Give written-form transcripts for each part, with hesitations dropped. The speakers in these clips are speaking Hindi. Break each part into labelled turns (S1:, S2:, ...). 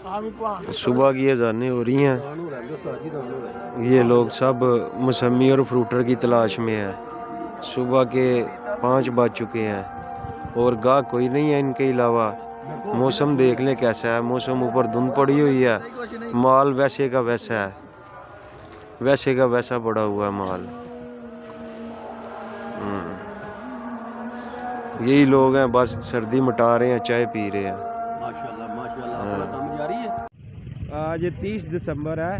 S1: सुबह की अज़ानें हो रही हैं। ये लोग सब मौसमी और फ्रूटर की तलाश में हैं। सुबह के 5 बज चुके हैं और गाहक कोई नहीं है इनके अलावा। मौसम देख लें कैसा है। मौसम ऊपर धुंध पड़ी हुई है। माल वैसे का वैसा है, वैसे का वैसा पड़ा हुआ है माल। यही लोग हैं, बस सर्दी मिटा रहे हैं, चाय पी रहे हैं।
S2: माशाल्लाह माशाल्लाह, अपना काम जारी है।
S1: आज 30 दिसंबर है,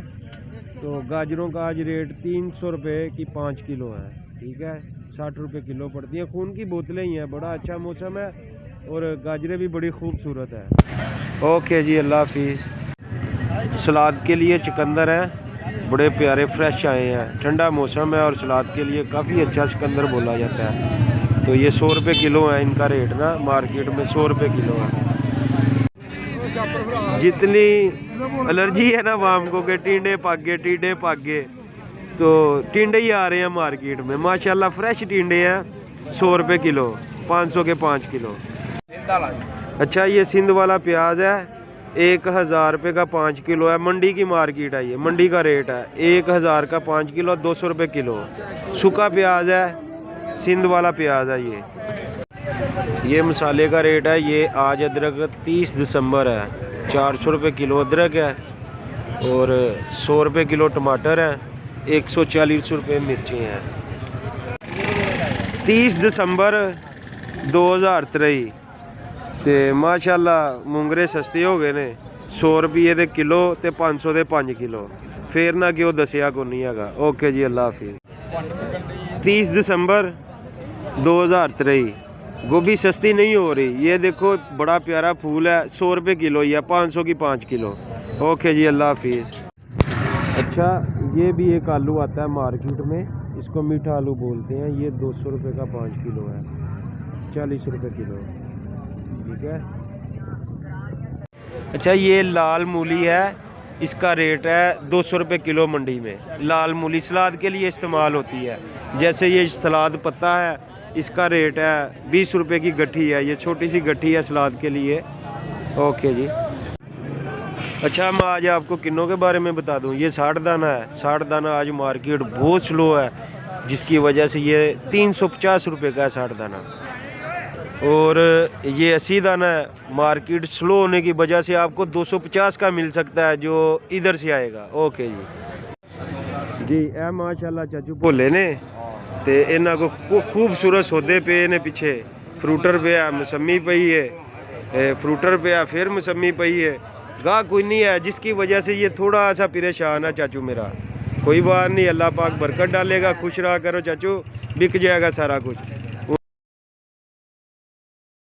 S1: तो गाजरों का आज रेट 300 रुपये की 5 किलो है। ठीक है, 60 रुपये किलो पड़ती हैं। खून की बोतलें ही हैं। बड़ा अच्छा मौसम है और गाजरें भी बड़ी खूबसूरत है। ओके जी, अल्लाह हाफिज़। सलाद के लिए चुकंदर हैं, बड़े प्यारे फ्रेश आए हैं। ठंडा मौसम है और सलाद के लिए काफ़ी अच्छा चुकंदर बोला जाता है। तो ये 100 रुपये किलो है इनका रेट ना, मार्केट में 100 रुपये किलो है। जितनी एलर्जी है ना वाम को के टिंडे पागे, तो टिंडे ही आ रहे हैं मार्केट में। माशाल्लाह फ्रेश टिंडे हैं, 100 रुपये किलो, 500 के 5 किलो। अच्छा, ये सिंध वाला प्याज है, 1000 रुपये का 5 किलो है। मंडी की मार्केट है, ये मंडी का रेट है 1000 का 5 किलो, 200 रुपये किलो। सूखा प्याज है, सिंध वाला प्याज है ये मसाले का रेट है। ये आज अदरक 30 दिसंबर है, 400 रुपये किलो अदरक है और 100 रुपये किलो टमाटर है, 140 रुपये मिर्ची हैं। 30 दिसंबर 2023 ते माशाल्लाह मुंगरे सस्ते हो गए ने। 100 रुपये दे किलो ते 500 दे 5 किलो। फिर ना कि दसिया को नहीं है। ओके जी, अल्लाह हाफिज़। 30 दिसंबर 2023 गोभी सस्ती नहीं हो रही। ये देखो बड़ा प्यारा फूल है, 100 रुपये किलो या 500 की 5 किलो। ओके जी, अल्लाह हाफिज़। अच्छा, ये भी एक आलू आता है मार्केट में, इसको मीठा आलू बोलते हैं। ये 200 रुपये का 5 किलो है, 40 रुपये किलो। ठीक है। अच्छा, ये लाल मूली है, इसका रेट है 200 रुपये किलो मंडी में। लाल मूली सलाद के लिए इस्तेमाल होती है। जैसे ये सलाद पत्ता है, इसका रेट है 20 रुपये की गट्ठी है। ये छोटी सी गट्ठी है सलाद के लिए। ओके जी। अच्छा, मैं आज आपको किन्नों के बारे में बता दूं। ये 60 दाना है। 60 दाना आज मार्केट बहुत स्लो है, जिसकी वजह से ये 350 रुपये का है 60 दाना। और ये 80 दाना है, मार्केट स्लो होने की वजह से आपको 250 का मिल सकता है, जो इधर से आएगा। ओके जी। ए माशाल्लाह चाचू भोले ने ते इन्हों को खूबसूरत सौदे पे ने। पीछे फ्रूटर पे है, मौसमी पई है, फ्रूटर पे है, फिर मौसमी पई है। गाह कोई नहीं है, जिसकी वजह से ये थोड़ा सा परेशान है चाचू मेरा। कोई बात नहीं, अल्लाह पाक बरकत डालेगा। खुश रहा करो चाचू, बिक जाएगा सारा कुछ।